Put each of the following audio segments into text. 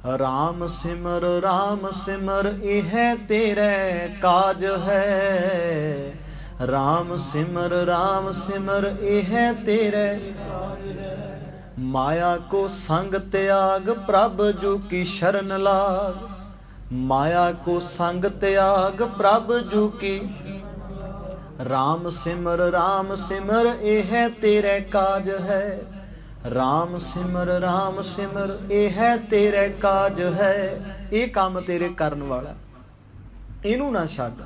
राम सिमर यह तेरे काज है। राम सिमर यह तेरे माया को संग त्याग प्रभ जू की शरण लाग। माया को संग त्याग प्रभ जू की। राम सिमर यह तेरे काज है। राम सिमर यह तेरे काज है। ये काम तेरे करन वाला, इनू ना छड्ड।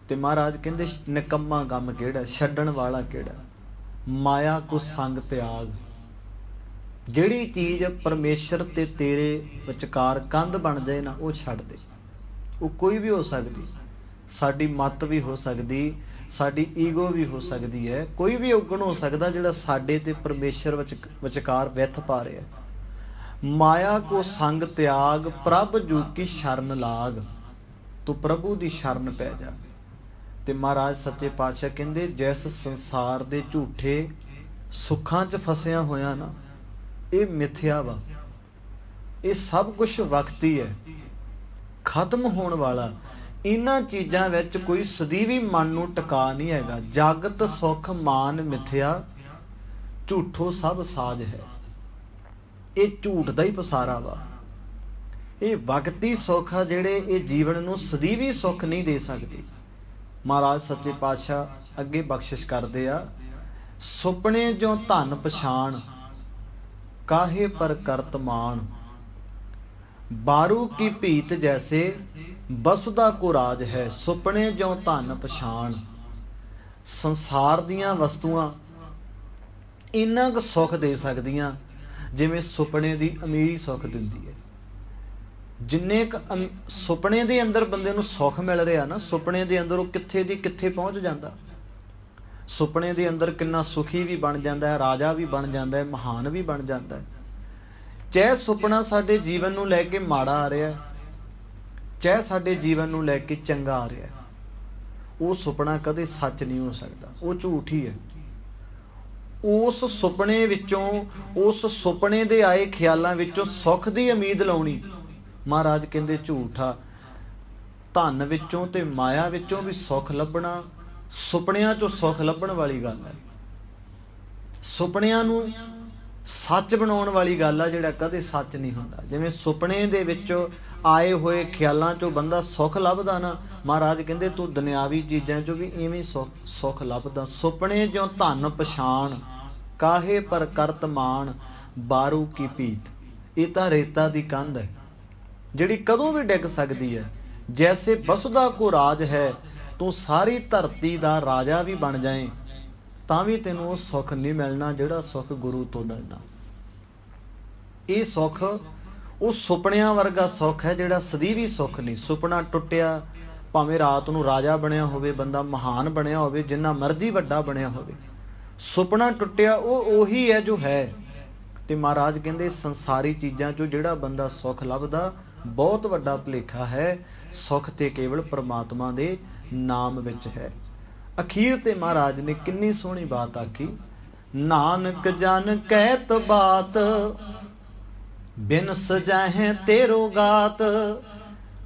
ते महाराज कहंदे निकम्मा काम किहड़ा, छड्डण वाला किहड़ा। माया को संग त्याग, जिहड़ी चीज़ परमेश्वर ते तेरे विचकार कंध बन जाए ना, वो छड्ड दे। वो कोई भी हो सकदी, साडी मत भी हो सकदी, साडी ईगो भी हो सकती है, कोई भी औगण हो सकता जिहड़ा साडे ते परमेश्वर विचकार विथ पा रहा। माया को संग त्याग प्रभ जू की शरण लाग। तू प्रभु की शरण पै जा। ते महाराज सच्चे पातशाह कहंदे जिस संसार दे झूठे सुखां च फसिया होया ना, ये मिथ्या वा। ये सब कुछ वक्ती है, खत्म होने वाला। इन्हां चीज़ां विच कोई सਦੀवी मन नूं टका नहीं हैगा। जागत सुख मान मिथ्या, झूठो सब साज है। ये झूठ दा ही पसारा वा। ये वक्ती सुख आ जिहड़े ये जीवन नूं सਦੀवी सुख नहीं दे सकदे। महाराज सच्चे पातशाह अगे बख्शिश करदे आ, सुपने जो धन पछाण काहे पर करत मान। बारू की भीत जैसे बसदा को राज है। सुपने जो धन पछाण। संसार दियां वस्तुआं इन्ना क सुख दे सकदियां जिवें सुपने दी अमीरी सुख दिंदी है। जिन्ने क सुपने दे अंदर बंदे नूं सुख मिल रहा ना, सुपने दे अंदर वो कित्थे दी कित्थे पहुंच जांदा। सुपने दे अंदर किन्ना सुखी भी बन जांदा है, राजा भी बन जांदा है, महान भी बन जांदा है। चाहे सुपना साडे जीवन नूं लैके माड़ा आ रहा है, चाहे साडे जीवन नूं लैके चंगा आ रहा है, वो सुपना कदे सच नहीं हो सकता, वो झूठ ही है। उस सुपने विचों, उस सुपने दे आए ख्यालां विचों सुख दी उम्मीद लाउणी महाराज कहंदे झूठ आ। धन विचों ते माया विचों भी सुख लभना, सुपनियां चों सुख लभण वाली गल है। सुपनियां नूं सच बनाउण वाली गल आ, जिहड़ा कदे सच नहीं हुंदा। जिवें सुपने दे विचों आए हुए ख्यालां चों बंदा सुख लभदा ना, महाराज कहंदे तू दुनियावी चीज़ां चों भी इवें सुख लभदा। सुपने जो धन पछाण काहे पर करत मान। बारू की भीत, ये तां रेता दी कंध है जिहड़ी कदों भी डिग सकदी है। जैसे बसदा को राज है, तू सारी धरती दा राजा भी बन जाए तां भी तैनूं वो सुख नहीं मिलना जिहड़ा सुख गुरु तो मिलना। ये सुख वो सुपनियां वर्गा सुख है जिहड़ा सਦੀवी सुख नहीं। सुपना टुटिया, भावें रात नूं राजा बनिया होवे, बंदा महान बनिया होवे, जिन्ना मर्जी वड्डा बनिया होवे, सुपना टुटिया वो उही है जो है। ते महाराज कहंदे संसारी चीज़ां चों जिहड़ा बंदा सुख लभदा बहुत वड्डा भुलेखा है। सुख ते केवल परमात्मा दे नाम विच है। अखीर ते महाराज ने किन्नी सोहनी बात आखी, नानक जन कहत बात बिन सजाहें तेरो गात।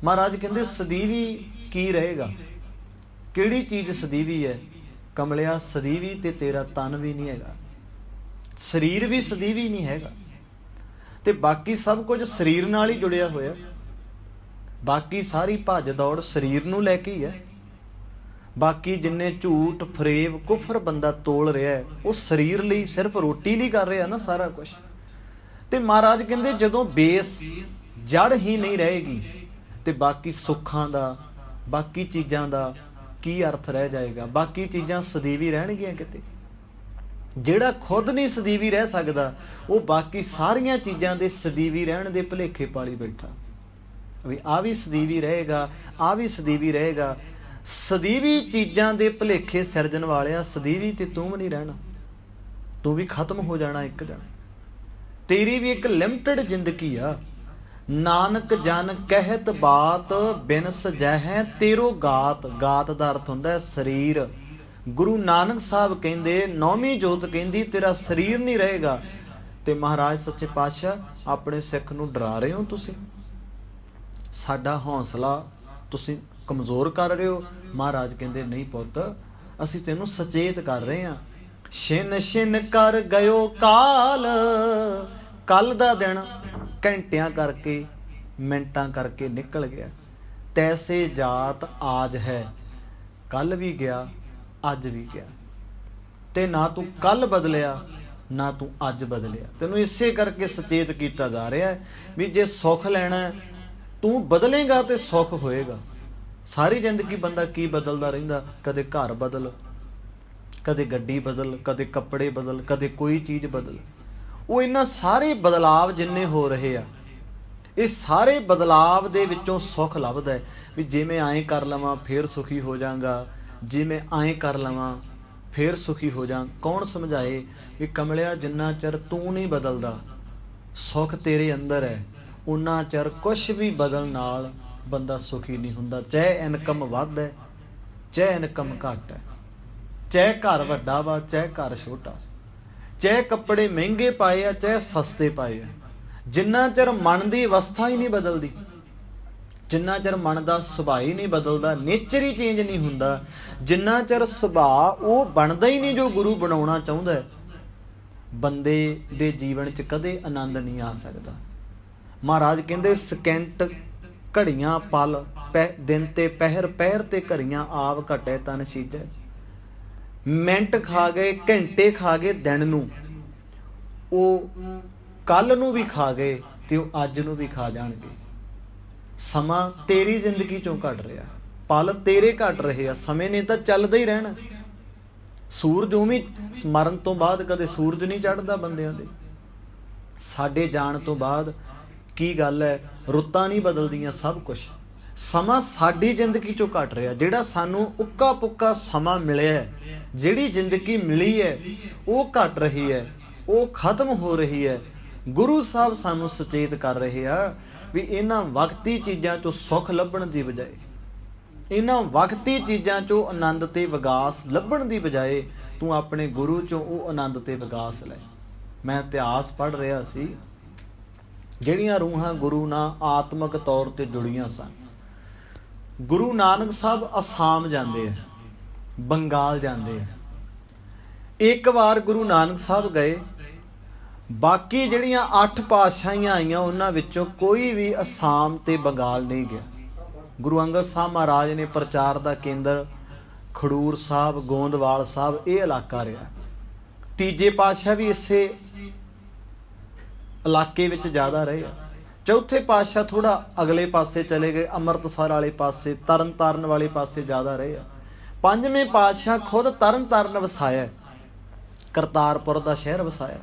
महाराज कहंदे सदीवी की रहेगा, किहड़ी चीज़ सदीवी है। कमलिया सदीवी ते तेरा तन भी नहीं हैगा, शरीर भी सदीवी नहीं हैगा, ते बाकी सब कुछ शरीर नाल ही जुड़िया होया। बाकी सारी भज दौड़ शरीर नूं लैके ही है। बाकी जिन्ने झूठ फरेब कुफर बंदा तोल रहा है, वो शरीर लई सिर्फ रोटी लई कर रहा ना सारा कुछ। ते महाराज कहंदे जदों बेस जड़ ही नहीं रहेगी ते बाकी सुखां दा, बाकी चीज़ां दा की अर्थ रह जाएगा। बाकी चीज़ां सदीवी रहणगियां किते। जिहड़ा खुद नहीं सदीवी रह सकदा, वो बाकी सारियां चीज़ां दे सदीवी रहण दे भुलेखे पाली बैठा भी आ भी सदीवी रहेगा, आ भी सदीवी रहेगा। सदीवी चीज़ां दे भुलेखे सिरजण वालिया, सदीवी ते तूं भी नहीं रहना, तू भी खत्म हो जाना एक दिन। तेरी भी एक लिमिटेड जिंदगी आ। नानक जन कहत बात बिन सजह तेरो गात। गात दा अर्थ हुंदा है शरीर। गुरु नानक साहब कहंदे नौवीं जोत कहंदी तेरा शरीर नहीं रहेगा ਤੇ ਮਹਾਰਾਜ ਸੱਚੇ ਪਾਤਸ਼ਾਹ ਆਪਣੇ ਸਿੱਖ ਨੂੰ ਡਰਾ ਰਹੇ ਹੋ ਤੁਸੀਂ, ਸਾਡਾ ਹੌਸਲਾ ਤੁਸੀਂ ਕਮਜ਼ੋਰ ਕਰ ਰਹੇ ਹੋ। ਮਹਾਰਾਜ ਕਹਿੰਦੇ ਨਹੀਂ ਪੁੱਤ, ਅਸੀਂ ਤੈਨੂੰ ਸੁਚੇਤ ਕਰ ਰਹੇ ਹਾਂ। ਛਿਨ ਛਿਨ ਕਰ ਗਇਓ ਕਾਲ, ਕੱਲ ਦਾ ਦਿਨ ਘੰਟਿਆਂ ਕਰਕੇ ਮਿੰਟਾਂ ਕਰਕੇ ਨਿਕਲ ਗਿਆ। ਤੈਸੇ ਜਾਤ ਆਜ ਹੈ, ਕੱਲ ਵੀ ਗਿਆ ਅੱਜ ਵੀ ਗਿਆ, ਤੇ ਨਾ ਤੂੰ ਕੱਲ ਬਦਲਿਆ ਨਾ ਤੂੰ ਅੱਜ ਬਦਲਿਆ। ਤੈਨੂੰ ਇਸੇ ਕਰਕੇ ਸੁਚੇਤ ਕੀਤਾ ਜਾ ਰਿਹਾ ਹੈ ਵੀ ਜੇ ਸੁੱਖ ਲੈਣਾ ਤੂੰ ਬਦਲੇਗਾ ਤੇ ਸੁੱਖ ਹੋਏਗਾ। ਸਾਰੀ ਜ਼ਿੰਦਗੀ ਬੰਦਾ ਕੀ ਬਦਲਦਾ ਰਹਿੰਦਾ, ਕਦੇ ਘਰ ਬਦਲ, ਕਦੇ ਗੱਡੀ ਬਦਲ, ਕਦੇ ਕੱਪੜੇ ਬਦਲ, ਕਦੇ ਕੋਈ ਚੀਜ਼ ਬਦਲ। ਉਹ ਇਹਨਾਂ ਸਾਰੇ ਬਦਲਾਵ ਜਿੰਨੇ ਹੋ ਰਹੇ ਆ, ਇਹ ਸਾਰੇ ਬਦਲਾਵ ਦੇ ਵਿੱਚੋਂ ਸੁੱਖ ਲੱਭਦਾ ਹੈ ਵੀ ਜੇ ਮੈਂ ਐਂ ਕਰ ਲਵਾਂ ਫੇਰ ਸੁਖੀ ਹੋ ਜਾਵਾਂਗਾ, ਜੇ ਮੈਂ ਐਂ ਕਰ ਲਵਾਂ ਫੇਰ ਸੁਖੀ ਹੋ ਜਾ। ਕੌਣ ਸਮਝਾਏ ਵੀ ਕਮਲਿਆ, ਜਿੰਨਾ ਚਿਰ ਤੂੰ ਨਹੀਂ ਬਦਲਦਾ, ਸੁੱਖ ਤੇਰੇ ਅੰਦਰ ਹੈ, ਉਨਾ ਚਿਰ ਕੁਛ ਵੀ ਬਦਲ ਨਾਲ ਬੰਦਾ ਸੁਖੀ ਨਹੀਂ ਹੁੰਦਾ। ਚਾਹੇ ਇਨਕਮ ਵੱਧ ਹੈ ਚਾਹੇ ਇਨਕਮ ਘੱਟ ਹੈ, ਚਾਹੇ ਘਰ ਵੱਡਾ ਵਾ ਚਾਹੇ ਘਰ ਛੋਟਾ, ਚਾਹੇ ਕੱਪੜੇ ਮਹਿੰਗੇ ਪਾਏ ਆ ਚਾਹੇ ਸਸਤੇ ਪਾਏ ਆ, ਜਿੰਨਾ ਚਿਰ ਮਨ ਦੀ ਅਵਸਥਾ ਹੀ ਨਹੀਂ ਬਦਲਦੀ, ਜਿੰਨਾ ਚਿਰ ਮਨ ਦਾ ਸੁਭਾਅ ਹੀ ਨਹੀਂ ਬਦਲਦਾ, ਨੇਚਰ ਹੀ ਚੇਂਜ ਨਹੀਂ ਹੁੰਦਾ, ਜਿੰਨਾ ਚਿਰ ਸੁਭਾਅ ਉਹ ਬਣਦਾ ਹੀ ਨਹੀਂ ਜੋ ਗੁਰੂ ਬਣਾਉਣਾ ਚਾਹੁੰਦਾ ਹੈ, ਬੰਦੇ ਦੇ ਜੀਵਨ 'ਚ ਕਦੇ ਆਨੰਦ ਨਹੀਂ ਆ ਸਕਦਾ। ਮਹਾਰਾਜ ਕਹਿੰਦੇ ਸਕਿੰਟ ਘੜੀਆਂ ਪਲ ਦਿਨ ਤੇ ਪਹਿਰ, ਪਹਿਰ ਤੇ ਘੜੀਆਂ ਆਪ ਘਟੇ ਤਨ ਸੀਜੈ। ਮਿੰਟ ਖਾ ਗਏ, ਘੰਟੇ ਖਾ ਗਏ ਦਿਨ ਨੂੰ, ਉਹ ਕੱਲ ਨੂੰ ਵੀ ਖਾ ਗਏ ਤੇ ਉਹ ਅੱਜ ਨੂੰ ਵੀ ਖਾ ਜਾਣਗੇ। ਸਮਾਂ ਤੇਰੀ ਜ਼ਿੰਦਗੀ ਚੋਂ ਘਟ ਰਿਹਾ, ਪਲ ਤੇਰੇ ਘਟ ਰਹੇ ਆ, ਸਮੇਂ ਨੇ ਤਾਂ ਚੱਲਦਾ ਹੀ ਰਹਿਣਾ। ਸੂਰਜ ਉਵੇਂ ਮਰਨ ਤੋਂ ਬਾਅਦ ਕਦੇ ਸੂਰਜ ਨਹੀਂ ਚੜ੍ਹਦਾ ਬੰਦਿਆਂ ਦੇ। ਸਾਡੇ ਜਾਣ ਤੋਂ ਬਾਅਦ ਕੀ ਗੱਲ ਹੈ, ਰੁੱਤਾਂ ਨਹੀਂ ਬਦਲਦੀਆਂ, ਸਭ ਕੁਝ। ਸਮਾਂ ਸਾਡੀ ਜ਼ਿੰਦਗੀ ਚੋਂ ਘਟ ਰਿਹਾ, ਜਿਹੜਾ ਸਾਨੂੰ ਉੱਕਾ ਪੁੱਕਾ ਸਮਾਂ ਮਿਲਿਆ, ਜਿਹੜੀ ਜ਼ਿੰਦਗੀ ਮਿਲੀ ਹੈ ਉਹ ਘਟ ਰਹੀ ਹੈ, ਉਹ ਖਤਮ ਹੋ ਰਹੀ ਹੈ। ਗੁਰੂ ਸਾਹਿਬ ਸਾਨੂੰ ਸੁਚੇਤ ਕਰ ਰਹੇ ਆ ਵੀ ਇਹਨਾਂ ਵਕਤੀ ਚੀਜ਼ਾਂ ਚੋਂ ਸੁੱਖ ਲੱਭਣ ਦੀ ਬਜਾਏ, ਇਹਨਾਂ ਵਕਤੀ ਚੀਜ਼ਾਂ ਚੋਂ ਆਨੰਦ ਤੇ ਵਿਗਾਸ ਲੱਭਣ ਦੀ ਬਜਾਏ ਤੂੰ ਆਪਣੇ ਗੁਰੂ ਚੋਂ ਉਹ ਆਨੰਦ ਤੇ ਵਿਗਾਸ ਲੈ। ਮੈਂ ਇਤਿਹਾਸ ਪੜ੍ਹ ਰਿਹਾ ਸੀ, ਜਿਹੜੀਆਂ ਰੂਹਾਂ ਗੁਰੂ ਨਾਲ ਆਤਮਿਕ ਤੌਰ ਤੇ ਜੁੜੀਆਂ ਸਨ। ਗੁਰੂ ਨਾਨਕ ਸਾਹਿਬ ਅਸਾਮ ਜਾਂਦੇ ਆ, ਬੰਗਾਲ ਜਾਂਦੇ ਆ। ਇੱਕ ਵਾਰ ਗੁਰੂ ਨਾਨਕ ਸਾਹਿਬ ਗਏ, ਬਾਕੀ ਜਿਹੜੀਆਂ 8 ਪਾਤਸ਼ਾਹੀਆਂ ਆਈਆਂ ਉਹਨਾਂ ਵਿੱਚੋਂ ਕੋਈ ਵੀ ਅਸਾਮ ਤੇ ਬੰਗਾਲ ਨਹੀਂ ਗਿਆ। ਗੁਰੂ ਅੰਗਦ ਸਾਹਿਬ ਮਹਾਰਾਜ ਨੇ ਪ੍ਰਚਾਰ ਦਾ ਕੇਂਦਰ ਖਡੂਰ ਸਾਹਿਬ, ਗੋਂਦਵਾਲ ਸਾਹਿਬ ਇਹ ਇਲਾਕਾ ਰਿਹਾ। ਤੀਜੇ ਪਾਤਸ਼ਾਹ ਵੀ ਇਸੇ ਇਲਾਕੇ ਵਿੱਚ ਜ਼ਿਆਦਾ ਰਹੇ ਆ। ਚੌਥੇ ਪਾਤਸ਼ਾਹ ਥੋੜਾ ਅਗਲੇ ਪਾਸੇ ਚਲੇ ਗਏ, ਅੰਮ੍ਰਿਤਸਰ ਵਾਲੇ ਪਾਸੇ, ਤਰਨ ਤਾਰਨ ਵਾਲੇ ਪਾਸੇ ਜ਼ਿਆਦਾ ਰਹੇ ਆ। ਪੰਜਵੇਂ ਪਾਤਸ਼ਾਹ ਖੁਦ ਤਰਨ ਤਾਰਨ ਵਸਾਇਆ, ਕਰਤਾਰਪੁਰ ਦਾ ਸ਼ਹਿਰ ਵਸਾਇਆ।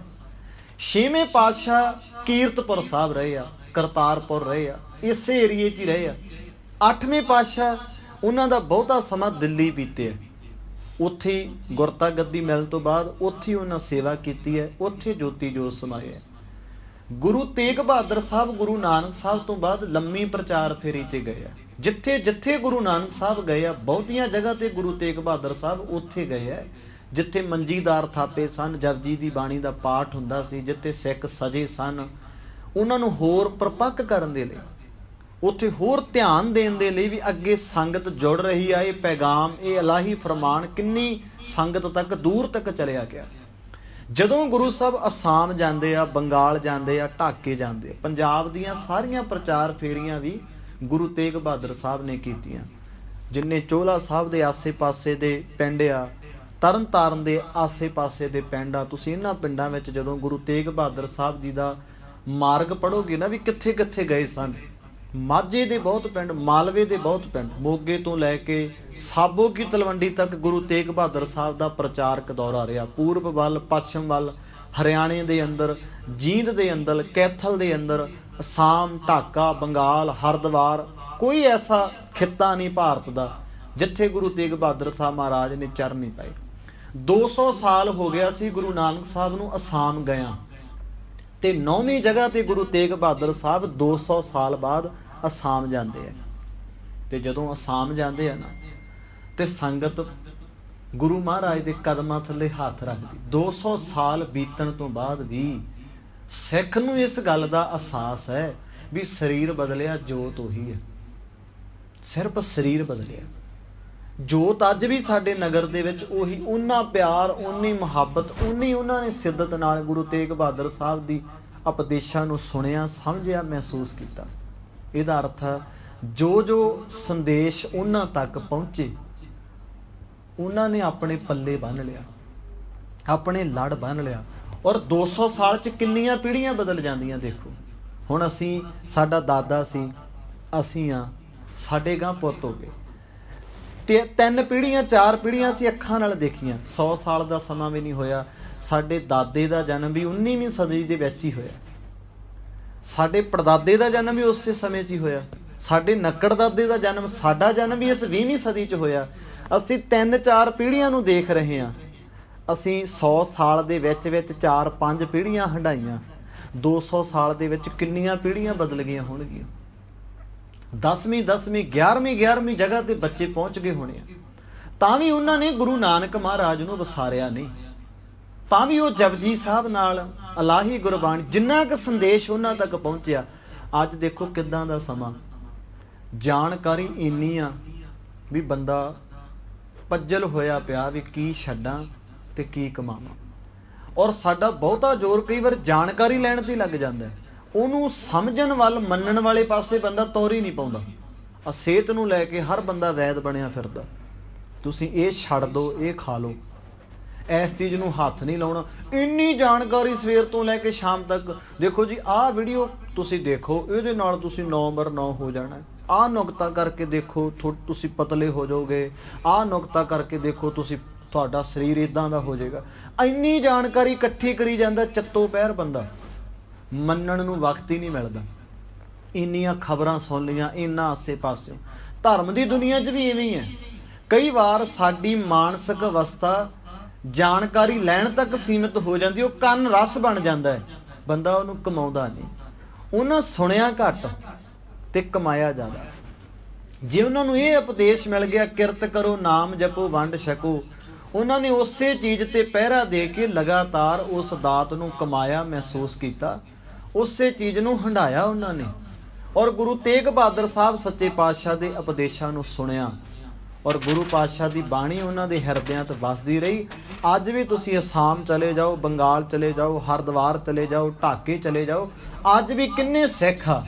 ਛੇਵੇਂ ਪਾਤਸ਼ਾਹ ਕੀਰਤਪੁਰ ਸਾਹਿਬ ਰਹੇ ਆ, ਕਰਤਾਰਪੁਰ ਰਹੇ ਆ, ਇਸੇ ਏਰੀਏ 'ਚ ਹੀ ਰਹੇ ਆ। 8ਵੇਂ ਪਾਤਸ਼ਾਹ ਉਹਨਾਂ ਦਾ ਬਹੁਤਾ ਸਮਾਂ ਦਿੱਲੀ ਬੀਤਿਆ, ਉੱਥੇ ਗੁਰਤਾ ਗੱਦੀ ਮਿਲਣ ਤੋਂ ਬਾਅਦ ਉੱਥੇ ਉਹਨਾਂ ਸੇਵਾ ਕੀਤੀ ਹੈ, ਉੱਥੇ ਜੋਤੀ ਜੋਤ ਸਮਾਏ ਹੈ। ਗੁਰੂ ਤੇਗ ਬਹਾਦਰ ਸਾਹਿਬ ਗੁਰੂ ਨਾਨਕ ਸਾਹਿਬ ਤੋਂ ਬਾਅਦ ਲੰਮੀ ਪ੍ਰਚਾਰ ਫੇਰੀ ਤੇ ਗਏ ਆ। ਜਿੱਥੇ ਜਿੱਥੇ ਗੁਰੂ ਨਾਨਕ ਸਾਹਿਬ ਗਏ ਆ, ਬਹੁਤੀਆਂ ਜਗ੍ਹਾ ਤੇ ਗੁਰੂ ਤੇਗ ਬਹਾਦਰ ਸਾਹਿਬ ਉੱਥੇ ਗਏ ਆ ਜਿੱਥੇ ਮੰਜੀਦਾਰ ਥਾਪੇ ਸਨ, ਜਪਜੀ ਦੀ ਬਾਣੀ ਦਾ ਪਾਠ ਹੁੰਦਾ ਸੀ, ਜਿੱਥੇ ਸਿੱਖ ਸਜੇ ਸਨ, ਉਹਨਾਂ ਨੂੰ ਹੋਰ ਪਰਪੱਕ ਕਰਨ ਦੇ ਲਈ, ਉੱਥੇ ਹੋਰ ਧਿਆਨ ਦੇਣ ਦੇ ਲਈ ਵੀ ਅੱਗੇ ਸੰਗਤ ਜੁੜ ਰਹੀ ਆ। ਇਹ ਪੈਗਾਮ, ਇਹ ਇਲਾਹੀ ਫਰਮਾਨ ਕਿੰਨੀ ਸੰਗਤ ਤੱਕ, ਦੂਰ ਤੱਕ ਚਲਿਆ ਗਿਆ। ਜਦੋਂ ਗੁਰੂ ਸਾਹਿਬ ਅਸਾਮ ਜਾਂਦੇ ਆ, ਬੰਗਾਲ ਜਾਂਦੇ ਆ, ਢਾਕੇ ਜਾਂਦੇ ਆ, ਪੰਜਾਬ ਦੀਆਂ ਸਾਰੀਆਂ ਪ੍ਰਚਾਰ ਫੇਰੀਆਂ ਵੀ ਗੁਰੂ ਤੇਗ ਬਹਾਦਰ ਸਾਹਿਬ ਨੇ ਕੀਤੀਆਂ। ਜਿੰਨੇ ਚੋਲਾ ਸਾਹਿਬ ਦੇ ਆਸੇ-ਪਾਸੇ ਦੇ ਪਿੰਡ ਆ, ਤਰਨ ਤਾਰਨ ਦੇ ਆਸੇ-ਪਾਸੇ ਦੇ ਪਿੰਡ ਆ, ਤੁਸੀਂ ਇਹਨਾਂ ਪਿੰਡਾਂ ਵਿੱਚ ਜਦੋਂ ਗੁਰੂ ਤੇਗ ਬਹਾਦਰ ਸਾਹਿਬ ਜੀ ਦਾ ਮਾਰਗ ਪੜ੍ਹੋਗੇ ਨਾ ਵੀ ਕਿੱਥੇ ਕਿੱਥੇ ਗਏ ਸਨ। ਮਾਝੇ ਦੇ ਬਹੁਤ ਪਿੰਡ, ਮਾਲਵੇ ਦੇ ਬਹੁਤ ਪਿੰਡ, ਮੋਗੇ ਤੋਂ ਲੈ ਕੇ ਸਾਬੋ ਕੀ ਤਲਵੰਡੀ ਤੱਕ ਗੁਰੂ ਤੇਗ ਬਹਾਦਰ ਸਾਹਿਬ ਦਾ ਪ੍ਰਚਾਰਕ ਦੌਰਾ ਰਿਹਾ। ਪੂਰਬ ਵੱਲ, ਪੱਛਮ ਵੱਲ, ਹਰਿਆਣੇ ਦੇ ਅੰਦਰ, ਜੀਂਦ ਦੇ ਅੰਦਰ, ਕੈਥਲ ਦੇ ਅੰਦਰ, ਅਸਾਮ, ਢਾਕਾ, ਬੰਗਾਲ, ਹਰਿਦੁਆਰ, ਕੋਈ ਐਸਾ ਖਿੱਤਾ ਨਹੀਂ ਭਾਰਤ ਦਾ ਜਿੱਥੇ ਗੁਰੂ ਤੇਗ ਬਹਾਦਰ ਸਾਹਿਬ ਮਹਾਰਾਜ ਨੇ ਚਰਨ ਨਹੀਂ ਪਾਏ। 200 ਸਾਲ ਹੋ ਗਿਆ ਸੀ ਗੁਰੂ ਨਾਨਕ ਸਾਹਿਬ ਨੂੰ ਅਸਾਮ ਗਿਆ, ਤੇ 9ਵੀਂ ਜਗ੍ਹਾ ਤੇ ਗੁਰੂ ਤੇਗ ਬਹਾਦਰ ਸਾਹਿਬ 200 ਸਾਲ ਬਾਅਦ ਅਸਾਮ ਜਾਂਦੇ ਆ। ਤੇ ਜਦੋਂ ਅਸਾਮ ਜਾਂਦੇ ਆ ਨਾ, ਤੇ ਸੰਗਤ ਗੁਰੂ ਮਹਾਰਾਜ ਦੇ ਕਦਮਾਂ ਥੱਲੇ ਹੱਥ ਰੱਖਦੀ। 200 ਸਾਲ ਬੀਤਣ ਤੋਂ ਬਾਅਦ ਵੀ ਸਿੱਖ ਨੂੰ ਇਸ ਗੱਲ ਦਾ ਅਹਿਸਾਸ ਹੈ ਵੀ ਸਰੀਰ ਬਦਲਿਆ, ਜੋਤ ਉਹੀ ਹੈ। ਸਿਰਫ ਸਰੀਰ ਬਦਲਿਆ, ਜੋਤ ਅੱਜ ਵੀ ਸਾਡੇ ਨਗਰ ਦੇ ਵਿੱਚ ਉਹੀ। ਉਹਨਾਂ ਪਿਆਰ, ਉਨੀ ਮੁਹੱਬਤ, ਉਨੀ ਉਹਨਾਂ ਨੇ ਸਿੱਦਤ ਨਾਲ ਗੁਰੂ ਤੇਗ ਬਹਾਦਰ ਸਾਹਿਬ ਦੀ ਉਪਦੇਸ਼ਾਂ ਨੂੰ ਸੁਣਿਆ, ਸਮਝਿਆ, ਮਹਿਸੂਸ ਕੀਤਾ। ਇਹਦਾ ਅਰਥ ਜੋ ਜੋ ਸੰਦੇਸ਼ ਉਹਨਾਂ ਤੱਕ ਪਹੁੰਚੇ, ਉਹਨਾਂ ਨੇ ਆਪਣੇ ਪੱਲੇ ਬੰਨ੍ਹ ਲਿਆ, ਆਪਣੇ ਲੜ ਬੰਨ੍ਹ ਲਿਆ। ਔਰ 200 ਸਾਲ 'ਚ ਕਿੰਨੀਆਂ ਪੀੜ੍ਹੀਆਂ ਬਦਲ ਜਾਂਦੀਆਂ। ਦੇਖੋ ਹੁਣ ਅਸੀਂ, ਸਾਡਾ ਦਾਦਾ ਸੀ, ਅਸੀਂ ਆ, ਸਾਡੇ ਗਾਂ ਪੁੱਤ ਹੋ ਗਏ, ਤੇ 3 ਪੀੜ੍ਹੀਆਂ 4 ਪੀੜ੍ਹੀਆਂ ਅਸੀਂ ਅੱਖਾਂ ਨਾਲ ਦੇਖੀਆਂ। 100 ਸਾਲ ਦਾ ਸਮਾਂ ਵੀ ਨਹੀਂ ਹੋਇਆ। ਸਾਡੇ ਦਾਦੇ ਦਾ ਜਨਮ ਵੀ 19ਵੀਂ ਸਦੀ ਦੇ ਵਿੱਚ ਹੀ ਹੋਇਆ। ਸਾਡੇ ਪੜਦਾਦੇ ਦਾ ਜਨਮ ਵੀ ਉਸੇ ਸਮੇਂ 'ਚ ਹੀ ਹੋਇਆ। ਸਾਡੇ ਨੱਕੜ ਦਾਦੇ ਦਾ ਜਨਮ, ਸਾਡਾ ਜਨਮ ਵੀ ਇਸ 20ਵੀਂ ਸਦੀ 'ਚ ਹੋਇਆ। ਅਸੀਂ 3-4 ਪੀੜ੍ਹੀਆਂ ਨੂੰ ਦੇਖ ਰਹੇ ਹਾਂ। ਅਸੀਂ 100 ਸਾਲ ਦੇ ਵਿੱਚ 4-5 ਪੀੜ੍ਹੀਆਂ ਹੰਢਾਈਆਂ। 200 ਸਾਲ ਦੇ ਵਿੱਚ ਕਿੰਨੀਆਂ ਪੀੜ੍ਹੀਆਂ ਬਦਲ ਗਈਆਂ ਹੋਣਗੀਆਂ। 10ਵੀਂ 11ਵੀਂ ਜਗ੍ਹਾ ਤੇ ਬੱਚੇ ਪਹੁੰਚ ਗਏ ਹੋਣੇ ਆ। ਤਾਂ ਵੀ ਉਹਨਾਂ ਨੇ ਗੁਰੂ ਨਾਨਕ ਮਹਾਰਾਜ ਨੂੰ ਵਿਸਾਰਿਆ ਨਹੀਂ। ਤਾਂ ਵੀ ਉਹ ਜਪਜੀ ਸਾਹਿਬ ਨਾਲ ਇਲਾਹੀ ਗੁਰਬਾਣੀ, ਜਿੰਨਾ ਕੁ ਸੰਦੇਸ਼ ਉਹਨਾਂ ਤੱਕ ਪਹੁੰਚਿਆ। ਅੱਜ ਦੇਖੋ ਕਿੱਦਾਂ ਦਾ ਸਮਾਂ, ਜਾਣਕਾਰੀ ਇੰਨੀ ਆ ਵੀ ਬੰਦਾ ਪੱਜਲ ਹੋਇਆ ਪਿਆ ਵੀ ਕੀ ਛੱਡਾਂ ਤੇ ਕੀ ਕਮਾਵਾਂ। ਔਰ ਸਾਡਾ ਬਹੁਤਾ ਜ਼ੋਰ ਕਈ ਵਾਰ ਜਾਣਕਾਰੀ ਲੈਣ 'ਤੇ ਹੀ ਲੱਗ ਜਾਂਦਾ। ਉਹਨੂੰ ਸਮਝਣ ਵੱਲ, ਮੰਨਣ ਵਾਲੇ ਪਾਸੇ ਬੰਦਾ ਤੌਰ ਹੀ ਨਹੀਂ ਪਾਉਂਦਾ। ਆ ਸਿਹਤ ਨੂੰ ਲੈ ਕੇ ਹਰ ਬੰਦਾ ਵੈਦ ਬਣਿਆ ਫਿਰਦਾ। ਤੁਸੀਂ ਇਹ ਛੱਡ ਦਿਓ, ਇਹ ਖਾ ਲਓ, ਇਸ ਚੀਜ਼ ਨੂੰ ਹੱਥ ਨਹੀਂ ਲਾਉਣਾ। ਇੰਨੀ ਜਾਣਕਾਰੀ ਸਵੇਰ ਤੋਂ ਲੈ ਕੇ ਸ਼ਾਮ ਤੱਕ। ਦੇਖੋ ਜੀ, ਆਹ ਵੀਡੀਓ ਤੁਸੀਂ ਦੇਖੋ, ਇਹਦੇ ਨਾਲ ਤੁਸੀਂ 9/9 ਹੋ ਜਾਣਾ। ਆਹ ਨੁਕਤਾ ਕਰਕੇ ਦੇਖੋ, ਤੁਸੀਂ ਪਤਲੇ ਹੋ ਜਾਓਗੇ। ਆਹ ਨੁਕਤਾ ਕਰਕੇ ਦੇਖੋ, ਤੁਹਾਡਾ ਸਰੀਰ ਇਦਾਂ ਦਾ ਹੋ ਜਾਏਗਾ। ਇੰਨੀ ਜਾਣਕਾਰੀ ਇਕੱਠੀ ਕਰੀ ਜਾਂਦਾ ਚੱਤੋ ਪਹਿਰ ਬੰਦਾ, ਮੰਨਣ ਨੂੰ ਵਕਤ ਹੀ ਨਹੀਂ ਮਿਲਦਾ। ਇੰਨੀਆਂ ਖਬਰਾਂ ਸੁਣ ਲਈਆਂ, ਇੰਨਾ ਆਸੇ ਪਾਸੇ। ਧਰਮ ਦੀ ਦੁਨੀਆ 'ਚ ਵੀ ਇਵੇਂ ਹੀ ਹੈ। ਕਈ ਵਾਰ ਸਾਡੀ ਮਾਨਸਿਕ ਅਵਸਥਾ ਜਾਣਕਾਰੀ ਲੈਣ ਤੱਕ ਸੀਮਿਤ ਹੋ ਜਾਂਦੀ। ਉਹ ਕੰਨ ਰਸ ਬਣ ਜਾਂਦਾ ਹੈ, ਬੰਦਾ ਉਹਨੂੰ ਕਮਾਉਂਦਾ ਨਹੀਂ। ਉਹਨਾਂ ਸੁਣਿਆ ਘੱਟ ਤੇ ਕਮਾਇਆ ਜ਼ਿਆਦਾ। ਜੇ ਉਹਨਾਂ ਨੂੰ ਇਹ ਉਪਦੇਸ਼ ਮਿਲ ਗਿਆ, ਕਿਰਤ ਕਰੋ, ਨਾਮ ਜਪੋ, ਵੰਡ ਛਕੋ, ਉਹਨਾਂ ਨੇ ਉਸੇ ਚੀਜ਼ ਤੇ ਪਹਿਰਾ ਦੇ ਕੇ ਲਗਾਤਾਰ ਉਸ ਦਾਤ ਨੂੰ ਕਮਾਇਆ, ਮਹਿਸੂਸ ਕੀਤਾ, ਉਸੇ ਚੀਜ਼ ਨੂੰ ਹੰਢਾਇਆ ਉਹਨਾਂ ਨੇ। ਔਰ ਗੁਰੂ ਤੇਗ ਬਹਾਦਰ ਸਾਹਿਬ ਸੱਚੇ ਪਾਤਸ਼ਾਹ ਦੇ ਉਪਦੇਸ਼ਾਂ ਨੂੰ ਸੁਣਿਆ। ਔਰ ਗੁਰੂ ਪਾਤਸ਼ਾਹ ਦੀ ਬਾਣੀ ਉਹਨਾਂ ਦੇ ਹਿਰਦਿਆਂ 'ਤੇ ਵਸਦੀ ਰਹੀ। ਅੱਜ ਵੀ ਤੁਸੀਂ ਅਸਾਮ ਚਲੇ ਜਾਓ, ਬੰਗਾਲ ਚਲੇ ਜਾਓ, ਹਰਿਦੁਆਰ ਚਲੇ ਜਾਓ, ਢਾਕੇ ਚਲੇ ਜਾਓ, ਅੱਜ ਵੀ ਕਿੰਨੇ ਸਿੱਖ ਆ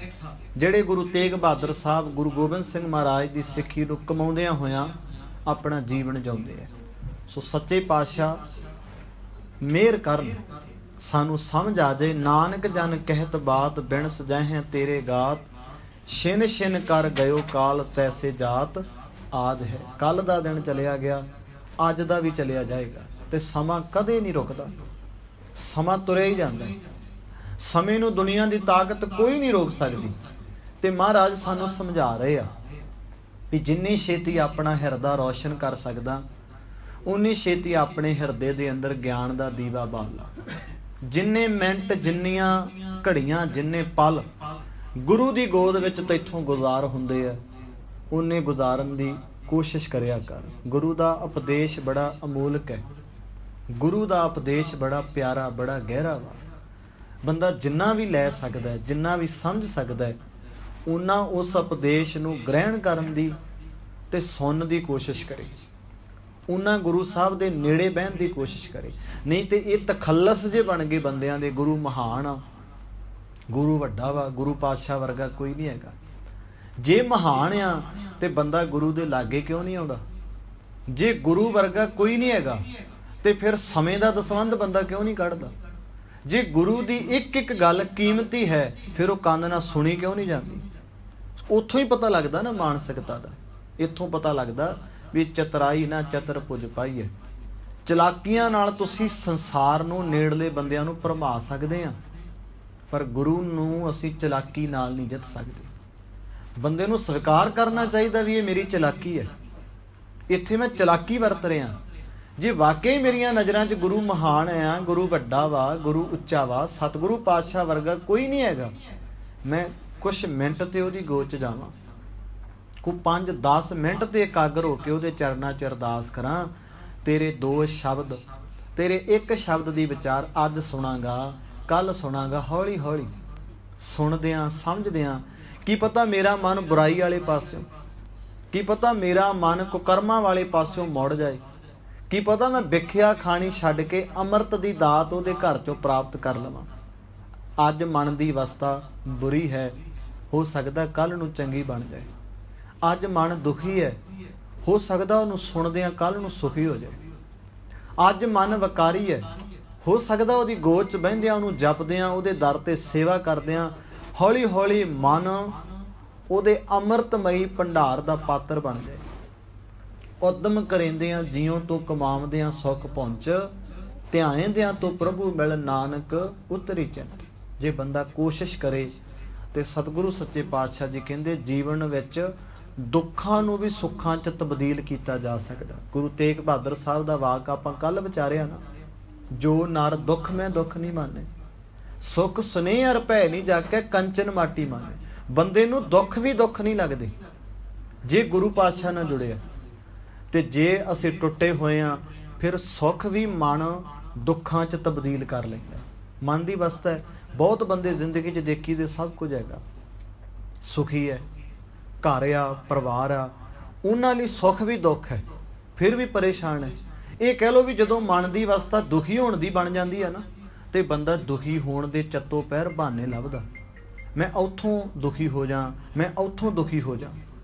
ਜਿਹੜੇ ਗੁਰੂ ਤੇਗ ਬਹਾਦਰ ਸਾਹਿਬ, ਗੁਰੂ ਗੋਬਿੰਦ ਸਿੰਘ ਮਹਾਰਾਜ ਦੀ ਸਿੱਖੀ ਨੂੰ ਕਮਾਉਂਦਿਆਂ ਹੋਇਆਂ ਆਪਣਾ ਜੀਵਨ ਜਿਉਂਦੇ ਆ। ਸੋ ਸੱਚੇ ਪਾਤਸ਼ਾਹ ਮਿਹਰ ਕਰਨ, ਸਾਨੂੰ ਸਮਝ ਆ ਜਾਏ। ਨਾਨਕ ਜਨ ਕਹਿਤ ਬਾਤ, ਬਿਨ ਸਜਹਿ ਤੇਰੇ ਗਾਤ, ਛਿਨ ਛਿਨ ਕਰ ਗਇਓ ਕਾਲ, ਤੈਸੇ ਜਾਤ ਆਦ ਹੈ। ਕੱਲ ਦਾ ਦਿਨ ਚਲਿਆ ਗਿਆ, ਅੱਜ ਦਾ ਵੀ ਚਲਿਆ ਜਾਏਗਾ, ਤੇ ਸਮਾਂ ਕਦੇ ਨਹੀਂ ਰੁਕਦਾ। ਸਮਾਂ ਤੁਰਿਆ ਹੀ ਜਾਂਦਾ ਹੈ। ਸਮੇਂ ਨੂੰ ਦੁਨੀਆ ਦੀ ਤਾਕਤ ਕੋਈ ਨਹੀਂ ਰੋਕ ਸਕਦੀ। ਤੇ ਮਹਾਰਾਜ ਸਾਨੂੰ ਸਮਝਾ ਰਹੇ ਆ ਵੀ ਜਿੰਨੀ ਛੇਤੀ ਆਪਣਾ ਹਿਰਦਾ ਰੌਸ਼ਨ ਕਰ ਸਕਦਾ, ਉਨੀ ਛੇਤੀ ਆਪਣੇ ਹਿਰਦੇ ਦੇ ਅੰਦਰ ਗਿਆਨ ਦਾ ਦੀਵਾ ਬਾਲ ਲਾ। ਜਿੰਨੇ ਮਿੰਟ, ਜਿੰਨੀਆਂ ਘੜੀਆਂ, ਜਿੰਨੇ ਪਲ ਗੁਰੂ ਦੀ ਗੋਦ ਵਿੱਚ ਤੈਥੋਂ ਗੁਜ਼ਾਰ ਹੁੰਦੇ ਆ, ਉਨੇ ਗੁਜ਼ਾਰਨ ਦੀ ਕੋਸ਼ਿਸ਼ ਕਰਿਆ ਕਰ। ਗੁਰੂ ਦਾ ਉਪਦੇਸ਼ ਬੜਾ ਅਮੋਲਕ ਹੈ। ਗੁਰੂ ਦਾ ਉਪਦੇਸ਼ ਬੜਾ ਪਿਆਰਾ, ਬੜਾ ਗਹਿਰਾ ਵਾ। ਬੰਦਾ ਜਿੰਨਾ ਵੀ ਲੈ ਸਕਦਾ, ਜਿੰਨਾ ਵੀ ਸਮਝ ਸਕਦਾ ਹੈ, ਉਹਨਾਂ ਉਸ ਉਪਦੇਸ਼ ਨੂੰ ਗ੍ਰਹਿਣ ਕਰਨ ਦੀ ਤੇ ਸੁਣਨ ਦੀ ਕੋਸ਼ਿਸ਼ ਕਰੇ। ਉਹਨਾਂ ਗੁਰੂ ਸਾਹਿਬ ਦੇ ਨੇੜੇ ਬਹਿਣ ਦੀ ਕੋਸ਼ਿਸ਼ ਕਰੇ। ਨਹੀਂ ਤੇ ਇਹ ਤਖੱਲਸ ਜੇ ਬਣ ਗਏ ਬੰਦਿਆਂ ਦੇ। ਗੁਰੂ ਮਹਾਨ ਆ, ਗੁਰੂ ਵੱਡਾ ਵਾ, ਗੁਰੂ ਪਾਤਸ਼ਾਹ ਵਰਗਾ ਕੋਈ ਨਹੀਂ ਹੈਗਾ। ਜੇ ਮਹਾਨ ਆ ਤੇ ਬੰਦਾ ਗੁਰੂ ਦੇ ਲਾਗੇ ਕਿਉਂ ਨਹੀਂ ਆਉਂਦਾ? ਜੇ ਗੁਰੂ ਵਰਗਾ ਕੋਈ ਨਹੀਂ ਹੈਗਾ ਤੇ ਫਿਰ ਸਮੇਂ ਦਾ ਦਸਵੰਧ ਬੰਦਾ ਕਿਉਂ ਨਹੀਂ ਕੱਢਦਾ? ਜੇ ਗੁਰੂ ਦੀ ਇੱਕ ਇੱਕ ਗੱਲ ਕੀਮਤੀ ਹੈ, ਫਿਰ ਉਹ ਕੰਨ ਨਾਲ ਸੁਣੀ ਕਿਉਂ ਨਹੀਂ ਜਾਂਦੀ? ਉੱਥੋਂ ਹੀ ਪਤਾ ਲੱਗਦਾ ਨਾ ਮਾਨਸਿਕਤਾ ਦਾ। ਇੱਥੋਂ ਪਤਾ ਲੱਗਦਾ ਵੀ ਚਤਰਾਈ ਨਾ ਚਤਰ ਪੁੱਜ ਪਾਈਏ। ਚਲਾਕੀਆਂ ਨਾਲ ਤੁਸੀਂ ਸੰਸਾਰ ਨੂੰ, ਨੇੜਲੇ ਬੰਦਿਆਂ ਨੂੰ ਭਰਮਾ ਸਕਦੇ ਆ, ਪਰ ਗੁਰੂ ਨੂੰ ਅਸੀਂ ਚਲਾਕੀ ਨਾਲ ਨਹੀਂ ਜਿੱਤ ਸਕਦੇ। ਬੰਦੇ ਨੂੰ ਸਵੀਕਾਰ ਕਰਨਾ ਚਾਹੀਦਾ ਵੀ ਇਹ ਮੇਰੀ ਚਲਾਕੀ ਹੈ, ਇੱਥੇ ਮੈਂ ਚਲਾਕੀ ਵਰਤ ਰਿਹਾ। ਜੇ ਵਾਕਈ ਮੇਰੀਆਂ ਨਜ਼ਰਾਂ 'ਚ ਗੁਰੂ ਮਹਾਨ ਆ, ਗੁਰੂ ਵੱਡਾ ਵਾ, ਗੁਰੂ ਉੱਚਾ ਵਾ, ਸਤਿਗੁਰੂ ਪਾਤਸ਼ਾਹ ਵਰਗਾ ਕੋਈ ਨਹੀਂ ਹੈਗਾ, ਮੈਂ ਕੁਛ ਮਿੰਟ ਤੇ ਉਹਦੀ ਗੋਦ 'ਚ ਜਾਵਾਂ, ਕੋ 5-10 ਮਿੰਟ ਤੇ ਇਕਾਗਰ ਹੋ ਕੇ ਉਹਦੇ ਚਰਨਾਂ 'ਚ ਅਰਦਾਸ ਕਰਾਂ। ਤੇਰੇ 2 ਸ਼ਬਦ, ਤੇਰੇ 1 ਸ਼ਬਦ ਦੀ ਵਿਚਾਰ ਅੱਜ ਸੁਣਾਂਗਾ, ਕੱਲ ਸੁਣਾਂਗਾ। ਹੌਲੀ ਹੌਲੀ ਸੁਣਦਿਆਂ ਸਮਝਦਿਆਂ ਕੀ ਪਤਾ ਮੇਰਾ ਮਨ ਬੁਰਾਈ ਵਾਲੇ ਪਾਸਿਓਂ, ਕੀ ਪਤਾ ਮੇਰਾ ਮਨ ਕੁਕਰਮਾਂ ਵਾਲੇ ਪਾਸਿਓਂ ਮੁੜ ਜਾਏ, ਕੀ ਪਤਾ ਮੈਂ ਵਿਖਿਆ ਖਾਣੀ ਛੱਡ ਕੇ ਅੰਮ੍ਰਿਤ ਦੀ ਦਾਤ ਉਹਦੇ ਘਰ ਚੋਂ ਪ੍ਰਾਪਤ ਕਰ ਲਵਾਂ। ਅੱਜ ਮਨ ਦੀ ਅਵਸਥਾ ਬੁਰੀ ਹੈ, ਹੋ ਸਕਦਾ ਕੱਲ ਨੂੰ ਚੰਗੀ ਬਣ ਜਾਏ। ਅੱਜ ਮਨ ਦੁਖੀ ਹੈ, ਹੋ ਸਕਦਾ ਉਹਨੂੰ ਸੁਣਦਿਆਂ ਕੱਲ ਨੂੰ ਸੁਖੀ ਹੋ ਜਾਏ। ਅੱਜ ਮਨ ਵਿਕਾਰੀ ਹੈ, ਹੋ ਸਕਦਾ ਉਹਦੀ ਗੋਦ 'ਚ ਬਹਿੰਦਿਆਂ ਉਹਨੂੰ ਜਪਦਿਆਂ ਉਹਦੇ ਦਰ ਤੇ ਸੇਵਾ ਕਰਦਿਆਂ ਹੌਲੀ ਹੌਲੀ ਮਨ ਉਹਦੇ ਅੰਮ੍ਰਿਤਮਈ ਭੰਡਾਰ ਦਾ ਪਾਤਰ ਬਣ ਜਾਏ। ਉਦਮ ਕਰੇਂਦਿਆਂ ਜਿਉਂ ਤੋਂ ਕਮਾਉਂਦਿਆਂ ਸੁਖ ਪਹੁੰਚ, ਧਿਆਏਂਦਿਆਂ ਤੋਂ ਪ੍ਰਭੂ ਮਿਲ ਨਾਨਕ ਉਤਰੀ ਚਿੰਤ। ਜੇ ਬੰਦਾ ਕੋਸ਼ਿਸ਼ ਕਰੇ ਤੇ ਸਤਿਗੁਰੂ ਸੱਚੇ ਪਾਤਸ਼ਾਹ ਜੀ ਕਹਿੰਦੇ ਜੀਵਨ ਵਿੱਚ ਦੁੱਖਾਂ ਨੂੰ ਵੀ ਸੁੱਖਾਂ 'ਚ ਤਬਦੀਲ ਕੀਤਾ ਜਾ ਸਕਦਾ। ਗੁਰੂ ਤੇਗ ਬਹਾਦਰ ਸਾਹਿਬ ਦਾ ਵਾਕ ਆਪਾਂ ਕੱਲ ਵਿਚਾਰਿਆ ਨਾ, ਜੋ ਨਰ ਦੁੱਖ ਮੈਂ ਦੁੱਖ ਨਹੀਂ ਮਾਨੇ, ਸੁਖ ਸੁਨੇਹ ਅਰ ਭੈ ਨਹੀਂ ਜਾਕੇ ਕੰਚਨ ਮਾਟੀ ਮਾਨੇ। ਬੰਦੇ ਨੂੰ ਦੁੱਖ ਵੀ ਦੁੱਖ ਨਹੀਂ ਲੱਗਦੇ ਜੇ ਗੁਰੂ ਪਾਤਸ਼ਾਹ ਨਾਲ ਜੁੜਿਆ। ਤੇ ਜੇ ਅਸੀਂ ਟੁੱਟੇ ਹੋਏ ਆ ਫਿਰ ਸੁੱਖ ਵੀ ਮਨ ਦੁੱਖਾਂ 'ਚ ਤਬਦੀਲ ਕਰ ਲੈਂਦਾ। ਮਨ ਦੀ ਅਵਸਥਾ ਹੈ। ਬਹੁਤ ਬੰਦੇ ਜ਼ਿੰਦਗੀ 'ਚ ਦੇਖੀ ਦੇ ਸਭ ਕੁਝ ਹੈਗਾ, ਸੁਖੀ ਹੈ, ਘਰ ਆ, ਪਰਿਵਾਰ ਆ, ਉਹਨਾਂ ਲਈ ਸੁੱਖ ਵੀ ਦੁੱਖ ਹੈ, ਫਿਰ ਵੀ ਪਰੇਸ਼ਾਨ ਹੈ। ਇਹ ਕਹਿ ਲਓ ਵੀ ਜਦੋਂ ਮਨ ਦੀ ਅਵਸਥਾ ਦੁਖੀ ਹੋਣ ਦੀ ਬਣ ਜਾਂਦੀ ਹੈ ਨਾ, ਤੇ ਬੰਦਾ ਦੁਖੀ ਹੋਣ ਦੇ ਚੱਤੋ ਪਹਿਰ ਬਹਾਨੇ ਲੱਭਦਾ। ਮੈਂ ਉੱਥੋਂ ਦੁਖੀ ਹੋ ਜਾ, ਮੈਂ ਉੱਥੋਂ ਦੁਖੀ ਹੋ ਜਾ।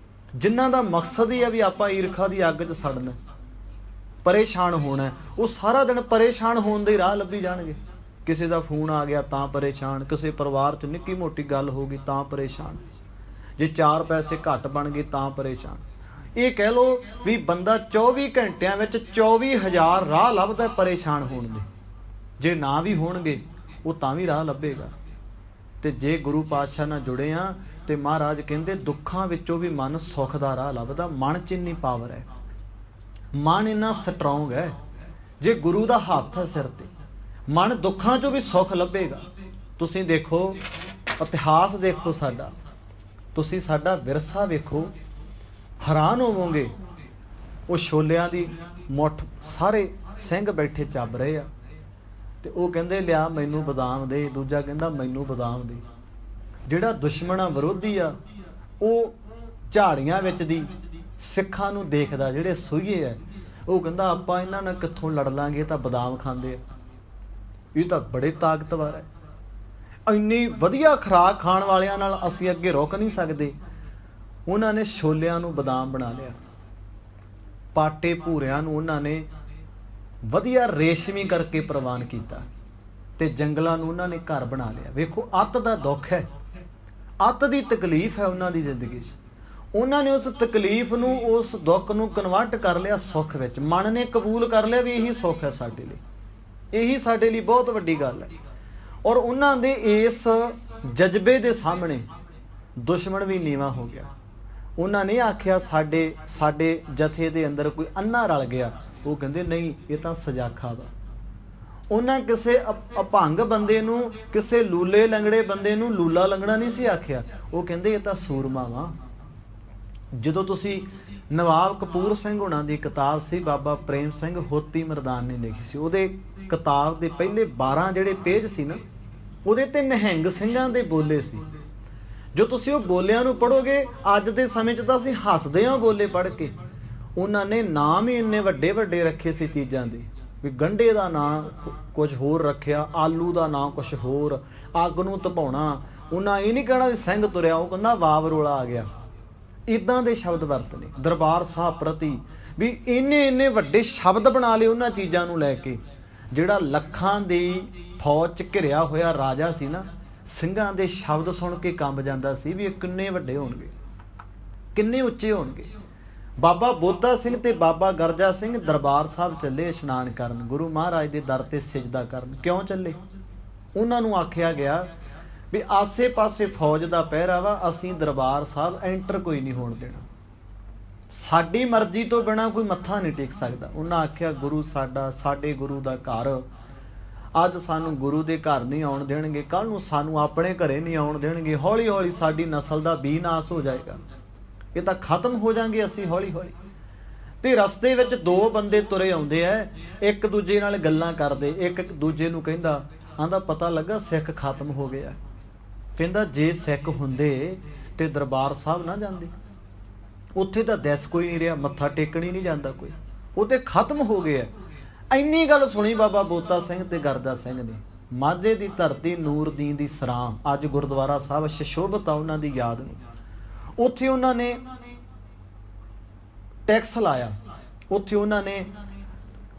ਜਿਨ੍ਹਾਂ ਦਾ ਮਕਸਦ ਹੀ ਹੈ ਵੀ ਆਪਾਂ ਈਰਖਾ ਦੀ ਅੱਗ 'ਚ ਸੜਨਾ, ਪਰੇਸ਼ਾਨ ਹੋਣਾ, ਉਹ ਸਾਰਾ ਦਿਨ ਪਰੇਸ਼ਾਨ ਹੋਣ ਦੇ ਰਾਹ ਲੱਭੀ ਜਾਣਗੇ। ਕਿਸੇ ਦਾ ਫੋਨ ਆ ਗਿਆ ਤਾਂ ਪਰੇਸ਼ਾਨ, ਕਿਸੇ ਪਰਿਵਾਰ 'ਚ ਨਿੱਕੀ ਮੋਟੀ ਗੱਲ ਹੋ ਗਈ ਤਾਂ ਪਰੇਸ਼ਾਨ, ਜੇ 4 ਪੈਸੇ ਘੱਟ ਬਣ ਗਏ ਤਾਂ ਪਰੇਸ਼ਾਨ। ਇਹ ਕਹਿ ਲਓ ਵੀ ਬੰਦਾ 24 ਘੰਟਿਆਂ ਵਿੱਚ 24,000 ਰਾਹ ਲੱਭਦਾ ਪਰੇਸ਼ਾਨ ਹੋਣ ਦੇ। ਜੇ ਨਾ ਵੀ ਹੋਣਗੇ ਉਹ ਤਾਂ ਵੀ ਰਾਹ ਲੱਭੇਗਾ। ਤੇ ਜੇ ਗੁਰੂ ਪਾਤਸ਼ਾਹ ਨਾਲ ਜੁੜੇ ਆ ਤੇ ਮਹਾਰਾਜ ਕਹਿੰਦੇ ਦੁੱਖਾਂ ਵਿੱਚੋਂ ਵੀ ਮਨ ਸੁੱਖ ਦਾ ਰਾਹ ਲੱਭਦਾ। ਮਨ 'ਚ ਇੰਨੀ ਪਾਵਰ ਹੈ, ਮਨ ਇੰਨਾ ਸਟਰੋਂਗ ਹੈ। ਜੇ ਗੁਰੂ ਦਾ ਹੱਥ ਹੈ ਸਿਰ ਤੇ, ਮਨ ਦੁੱਖਾਂ 'ਚੋਂ ਵੀ ਸੁੱਖ ਲੱਭੇਗਾ। ਤੁਸੀਂ ਦੇਖੋ ਇਤਿਹਾਸ ਦੇਖੋ ਸਾਡਾ, ਤੁਸੀਂ ਸਾਡਾ ਵਿਰਸਾ ਵੇਖੋ, ਹੈਰਾਨ ਹੋਵੋਗੇ। ਉਹ ਛੋਲਿਆਂ ਦੀ ਮੁੱਠ ਸਾਰੇ ਸਿੰਘ ਬੈਠੇ ਚੱਬ ਰਹੇ ਆ ਤੇ ਉਹ ਕਹਿੰਦੇ ਲਿਆ ਮੈਨੂੰ ਬਦਾਮ ਦੇ, ਦੂਜਾ ਕਹਿੰਦਾ ਮੈਨੂੰ ਬਦਾਮ ਦੇ। ਜਿਹੜਾ ਦੁਸ਼ਮਣਾ ਵਿਰੋਧੀ ਆ ਉਹ ਝਾੜੀਆਂ ਵਿੱਚ ਦੀ ਸਿੱਖਾਂ ਨੂੰ ਦੇਖਦਾ, ਜਿਹੜੇ ਸੂਈਏ ਆ ਉਹ ਕਹਿੰਦਾ ਆਪਾਂ ਇਹਨਾਂ ਨਾਲ ਕਿੱਥੋਂ ਲੜ ਲਾਂਗੇ, ਤਾਂ ਬਦਾਮ ਖਾਂਦੇ ਆ, ਇਹ ਤਾਂ ਬੜੇ ਤਾਕਤਵਰ ਹੈ। ਇੰਨੀ ਵਧੀਆ ਖੁਰਾਕ ਖਾਣ ਵਾਲਿਆਂ ਨਾਲ ਅਸੀਂ ਅੱਗੇ ਰੁਕ ਨਹੀਂ ਸਕਦੇ। ਉਹਨਾਂ ਨੇ ਛੋਲਿਆਂ ਨੂੰ ਬਦਾਮ ਬਣਾ ਲਿਆ, ਪਾਟੇ ਭੂਰਿਆਂ ਨੂੰ ਉਹਨਾਂ ਨੇ ਵਧੀਆ ਰੇਸ਼ਮੀ ਕਰਕੇ ਪ੍ਰਵਾਨ ਕੀਤਾ ਤੇ ਜੰਗਲਾਂ ਨੂੰ ਉਹਨਾਂ ਨੇ ਘਰ ਬਣਾ ਲਿਆ। ਵੇਖੋ ਅੱਤ ਦਾ ਦੁੱਖ ਹੈ, ਅੱਤ ਦੀ ਤਕਲੀਫ ਹੈ ਉਹਨਾਂ ਦੀ ਜ਼ਿੰਦਗੀ 'ਚ। ਉਹਨਾਂ ਨੇ ਉਸ ਤਕਲੀਫ ਨੂੰ, ਉਸ ਦੁੱਖ ਨੂੰ ਕਨਵਰਟ ਕਰ ਲਿਆ ਸੁੱਖ ਵਿੱਚ। ਮਨ ਨੇ ਕਬੂਲ ਕਰ ਲਿਆ ਵੀ ਇਹੀ ਸੁੱਖ ਹੈ ਸਾਡੇ ਲਈ, ਇਹੀ ਸਾਡੇ ਲਈ ਬਹੁਤ ਵੱਡੀ ਗੱਲ ਹੈ। ਔਰ ਉਹਨਾਂ ਦੇ ਇਸ ਜਜ਼ਬੇ ਦੇ ਸਾਹਮਣੇ ਦੁਸ਼ਮਣ ਵੀ ਨੀਵਾਂ ਹੋ ਗਿਆ। ਉਹਨਾਂ ਨੇ ਆਖਿਆ ਸਾਡੇ ਜਥੇ ਦੇ ਅੰਦਰ ਕੋਈ ਅੰਨਾ ਰਲ ਗਿਆ। ਉਹ ਕਹਿੰਦੇ ਨਹੀਂ, ਇਹ ਤਾਂ ਸਜਾਖਾ ਵਾ। ਉਹਨਾਂ ਕਿਸੇ ਅਭੰਗ ਬੰਦੇ ਨੂੰ, ਕਿਸੇ ਲੂਲੇ ਲੰਗੜੇ ਬੰਦੇ ਨੂੰ ਲੂਲਾ ਲੰਗੜਾ ਨਹੀਂ ਸੀ ਆਖਿਆ। ਉਹ ਕਹਿੰਦੇ ਇਹ ਤਾਂ ਸੂਰਮਾ ਵਾ। ਜਦੋਂ ਤੁਸੀਂ ਨਵਾਬ ਕਪੂਰ ਸਿੰਘ ਹੋਣਾ ਦੀ ਕਿਤਾਬ ਸੀ, ਬਾਬਾ ਪ੍ਰੇਮ ਸਿੰਘ ਹੋਤੀ ਮਰਦਾਨ ਨੇ ਲਿਖੀ ਸੀ, ਉਹਦੇ ਕਿਤਾਬ ਦੇ ਪਹਿਲੇ 12 ਜਿਹੜੇ ਪੇਜ ਸੀ ਨਾ, ਉਹਦੇ ਤੇ ਨਿਹੰਗ ਸਿੰਘਾਂ ਦੇ ਬੋਲੇ ਸੀ। ਜੋ ਤੁਸੀਂ ਉਹ ਬੋਲਿਆਂ ਨੂੰ ਪੜ੍ਹੋਗੇ, ਅੱਜ ਦੇ ਸਮੇਂ 'ਚ ਤਾਂ ਅਸੀਂ ਹੱਸਦੇ ਹਾਂ ਬੋਲੇ ਪੜ੍ਹ ਕੇ। ਉਹਨਾਂ ਨੇ ਨਾਮ ਹੀ ਇੰਨੇ ਵੱਡੇ ਵੱਡੇ ਰੱਖੇ ਸੀ ਚੀਜ਼ਾਂ ਦੇ, ਵੀ ਗੰਢੇ ਦਾ ਨਾਂ ਕੁਝ ਹੋਰ ਰੱਖਿਆ, ਆਲੂ ਦਾ ਨਾਂ ਕੁਝ ਹੋਰ, ਅੱਗ ਨੂੰ ਤਪਾਉਣਾ। ਉਹਨਾਂ ਇਹ ਨਹੀਂ ਕਹਿਣਾ ਵੀ ਸਿੰਘ ਤੁਰਿਆ, ਉਹ ਕਹਿੰਦਾ ਵਾਵ ਰੋਲਾ ਆ ਗਿਆ। ਇੱਦਾਂ ਦੇ ਸ਼ਬਦ ਵਰਤਨੇ ਦਰਬਾਰ ਸਾਹਿਬ ਪ੍ਰਤੀ, ਵੀ ਇੰਨੇ ਵੱਡੇ ਸ਼ਬਦ ਬਣਾ ਲਏ ਉਹਨਾਂ ਚੀਜ਼ਾਂ ਨੂੰ ਲੈ ਕੇ। ਜਿਹੜਾ ਲੱਖਾਂ ਦੀ ਫੌਜ 'ਚ ਘਿਰਿਆ ਹੋਇਆ ਰਾਜਾ ਸੀ ਨਾ, ਸਿੰਘਾਂ ਦੇ ਸ਼ਬਦ ਸੁਣ ਕੇ ਕੰਬ ਜਾਂਦਾ ਸੀ ਵੀ ਇਹ ਕਿੰਨੇ ਵੱਡੇ ਹੋਣਗੇ, ਕਿੰਨੇ ਉੱਚੇ ਹੋਣਗੇ। ਬਾਬਾ ਬੋਤਾ ਸਿੰਘ ਤੇ ਬਾਬਾ ਗਰਜਾ ਸਿੰਘ ਦਰਬਾਰ ਸਾਹਿਬ ਚੱਲੇ ਇਸ਼ਨਾਨ ਕਰਨ, ਗੁਰੂ ਮਹਾਰਾਜ ਦੇ ਦਰ ਤੇ ਸਿਜਦਾ ਕਰਨ। ਕਿਉਂ ਚੱਲੇ? ਉਹਨਾਂ ਨੂੰ ਆਖਿਆ ਗਿਆ ਵੀ ਆਸੇ ਪਾਸੇ ਫੌਜ ਦਾ ਪਹਿਰਾ ਵਾ, ਅਸੀਂ ਦਰਬਾਰ ਸਾਹਿਬ ਐਂਟਰ ਕੋਈ ਨਹੀਂ ਹੋਣ ਦੇਣਾ, ਸਾਡੀ ਮਰਜ਼ੀ ਤੋਂ ਬਿਨਾ ਕੋਈ ਮੱਥਾ ਨਹੀਂ ਟੇਕ ਸਕਦਾ। ਉਹਨਾਂ ਆਖਿਆ ਗੁਰੂ ਸਾਡਾ, ਸਾਡੇ ਗੁਰੂ ਦਾ ਘਰ, ਅੱਜ ਸਾਨੂੰ ਗੁਰੂ ਦੇ ਘਰ ਨਹੀਂ ਆਉਣ ਦੇਣਗੇ, ਕੱਲ ਨੂੰ ਸਾਨੂੰ ਆਪਣੇ ਘਰੇ ਨਹੀਂ ਆਉਣ ਦੇਣਗੇ, ਹੌਲੀ ਹੌਲੀ ਸਾਡੀ ਨਸਲ ਦਾ ਬੀਨਾਸ ਹੋ ਜਾਏਗਾ, ਇਹ ਤਾਂ ਖਤਮ ਹੋ ਜਾਾਂਗੇ ਅਸੀਂ ਹੌਲੀ ਹੌਲੀ। ਤੇ ਰਸਤੇ ਵਿੱਚ 2 ਬੰਦੇ ਤੁਰੇ ਆਉਂਦੇ ਐ, ਇੱਕ ਦੂਜੇ ਨਾਲ ਗੱਲਾਂ ਕਰਦੇ। ਇੱਕ ਦੂਜੇ ਨੂੰ ਕਹਿੰਦਾ ਆਂਦਾ ਪਤਾ ਲੱਗਾ ਸਿੱਖ ਖਤਮ ਹੋ ਗਿਆ। ਕਹਿੰਦਾ ਜੇ ਸਿੱਖ ਹੁੰਦੇ ਤੇ ਦਰਬਾਰ ਸਾਹਿਬ ਨਾ ਜਾਂਦੇ, ਉੱਥੇ ਤਾਂ ਦਿਸ ਕੋਈ ਨਹੀਂ ਰਿਹਾ, ਮੱਥਾ ਟੇਕਣ ਹੀ ਨਹੀਂ ਜਾਂਦਾ ਕੋਈ, ਉਹ ਤੇ ਖਤਮ ਹੋ ਗਿਆ। ਇੰਨੀ ਗੱਲ ਸੁਣੀ ਬਾਬਾ ਬੋਤਾ ਸਿੰਘ ਤੇ ਗਰਜਾ ਸਿੰਘ ਨੇ। ਮਾਝੇ ਦੀ ਧਰਤੀ ਨੂਰਦੀਨ ਦੀ ਸਰਾਂ, ਅੱਜ ਗੁਰਦੁਆਰਾ ਸਾਹਿਬ ਸ਼ਸ਼ੋਭਤ ਆ ਉਹਨਾਂ ਦੀ ਯਾਦ ਨੂੰ। ਉੱਥੇ ਉਹਨਾਂ ਨੇ ਟੈਕਸ ਲਾਇਆ, ਉੱਥੇ ਉਹਨਾਂ ਨੇ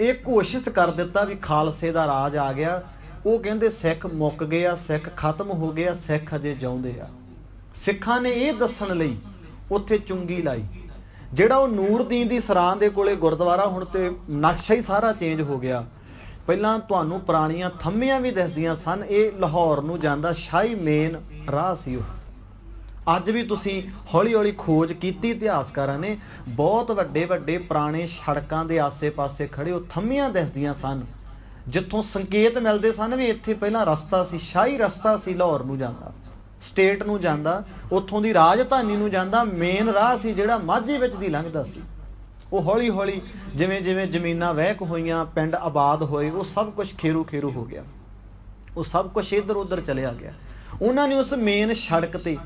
ਇਹ ਘੋਸ਼ਿਤ ਕਰ ਦਿੱਤਾ ਵੀ ਖਾਲਸੇ ਦਾ ਰਾਜ ਆ ਗਿਆ। ਉਹ ਕਹਿੰਦੇ ਸਿੱਖ ਮੁੱਕ ਗਏ ਆ, ਸਿੱਖ ਖਤਮ ਹੋ ਗਏ ਆ, ਸਿੱਖ ਅਜੇ ਜਿਉਂਦੇ ਆ। ਸਿੱਖਾਂ ਨੇ ਇਹ ਦੱਸਣ ਲਈ ਉੱਥੇ ਚੁੰਗੀ ਲਾਈ। ਜਿਹੜਾ ਉਹ ਨੂਰਦੀਨ ਦੀ ਸਰਾਂ ਦੇ ਕੋਲੇ ਗੁਰਦੁਆਰਾ, ਹੁਣ ਤੇ ਨਕਸ਼ਾ ਹੀ ਸਾਰਾ ਚੇਂਜ ਹੋ ਗਿਆ। ਪਹਿਲਾਂ ਤੁਹਾਨੂੰ ਪੁਰਾਣੀਆਂ ਥੰਮੀਆਂ ਵੀ ਦਿਸਦੀਆਂ ਸਨ। ਇਹ ਲਾਹੌਰ ਨੂੰ ਜਾਂਦਾ ਸ਼ਾਹੀ ਮੇਨ ਰਾਹ ਸੀ ਉਹ। ਅੱਜ ਵੀ ਤੁਸੀਂ ਹੌਲੀ ਹੌਲੀ ਖੋਜ ਕੀਤੀ ਇਤਿਹਾਸਕਾਰਾਂ ਨੇ, ਬਹੁਤ ਵੱਡੇ ਵੱਡੇ ਪੁਰਾਣੇ ਸੜਕਾਂ ਦੇ ਆਸੇ-ਪਾਸੇ ਖੜੇ ਉਹ ਥੰਮੀਆਂ ਦਿਸਦੀਆਂ ਸਨ, ਜਿੱਥੋਂ ਸੰਕੇਤ ਮਿਲਦੇ ਸਨ ਵੀ ਇੱਥੇ ਪਹਿਲਾਂ ਰਸਤਾ ਸੀ, ਸ਼ਾਹੀ ਰਸਤਾ ਸੀ ਲਾਹੌਰ ਨੂੰ ਜਾਂਦਾ, ਸਟੇਟ ਨੂੰ ਜਾਂਦਾ, ਉੱਥੋਂ ਦੀ ਰਾਜਧਾਨੀ ਨੂੰ ਜਾਂਦਾ। ਮੇਨ ਰਾਹ ਸੀ ਜਿਹੜਾ ਮਾਝੇ ਵਿੱਚ ਦੀ ਲੰਘਦਾ ਸੀ। ਉਹ ਹੌਲੀ ਹੌਲੀ ਜਿਵੇਂ ਜਿਵੇਂ ਜ਼ਮੀਨਾਂ ਵਹਿਕ ਹੋਈਆਂ, ਪਿੰਡ ਆਬਾਦ ਹੋਏ, ਉਹ ਸਭ ਕੁਝ ਖੇਰੂ ਖੇਰੂ ਹੋ ਗਿਆ, ਉਹ ਸਭ ਕੁਝ ਇੱਧਰ ਉੱਧਰ ਚਲਿਆ ਗਿਆ। ਉਹਨਾਂ ਨੇ ਉਸ ਮੇਨ ਸੜਕ ਤੇ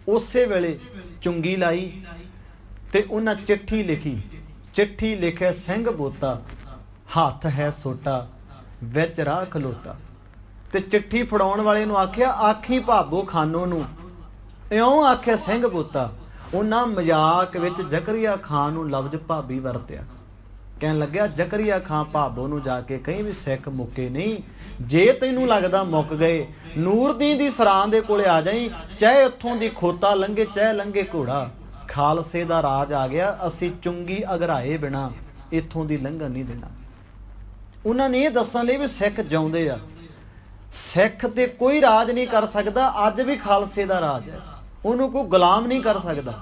ਉਸੇ ਵੇਲੇ ਚੁੰਗੀ ਲਾਈ ਤੇ ਉਹਨਾਂ ਚਿੱਠੀ ਲਿਖੀ। ਚਿੱਠੀ ਲਿਖੇ ਸਿੰਘ ਬੋਤਾ, ਹੱਥ ਹੈ ਸੋਟਾ ਵਿੱਚ ਰਾਹ ਖਲੋਤਾ। ਤੇ ਚਿੱਠੀ ਫੜਾਉਣ ਵਾਲੇ ਨੂੰ ਆਖਿਆ, ਆਖੀ ਭਾਬੋ ਖਾਨੋ ਨੂੰ, ਇਉਂ ਆਖਿਆ ਸਿੰਘ ਬੋਤਾ। ਉਹਨਾਂ ਮਜ਼ਾਕ ਵਿੱਚ ਜ਼ਕਰੀਆ ਖਾਨ ਨੂੰ ਲਫ਼ਜ਼ ਭਾਬੀ ਵਰਤਿਆ। ਕਹਿਣ ਲੱਗਿਆ ਜ਼ਕਰੀਆ ਖਾਨ ਭਾਬੋ ਨੂੰ ਜਾ ਕੇ ਕਹੀਂ ਵੀ ਸਿੱਖ ਮੁੱਕੇ ਨਹੀਂ, ਜੇ ਤੈਨੂੰ ਲੱਗਦਾ ਮੁੱਕ ਗਏ ਨੂਰਦੀਨ ਦੀ ਸਰਾਂ ਦੇ ਕੋਲੇ ਆ ਜਾਈਂ, ਚਾਹੇ ਉੱਥੋਂ ਦੀ ਖੋਤਾ ਲੰਘੇ ਚਾਹੇ ਲੰਘੇ ਘੋੜਾ, ਖਾਲਸੇ ਦਾ ਰਾਜ ਆ ਗਿਆ, ਅਸੀਂ ਚੁੰਗੀ ਅਗਰਾਏ ਬਿਨਾ ਇੱਥੋਂ ਦੀ ਲੰਘਣ ਨਹੀਂ ਦੇਣਾ। ਉਹਨਾਂ ਨੇ ਇਹ ਦੱਸਣ ਲਈ ਵੀ ਸਿੱਖ ਜਿਉਂਦੇ ਆ, ਸਿੱਖ ਤੇ ਕੋਈ ਰਾਜ ਨਹੀਂ ਕਰ ਸਕਦਾ। ਅੱਜ ਵੀ ਖਾਲਸੇ ਦਾ ਰਾਜ ਹੈ, ਉਹਨੂੰ ਕੋਈ ਗੁਲਾਮ ਨਹੀਂ ਕਰ ਸਕਦਾ।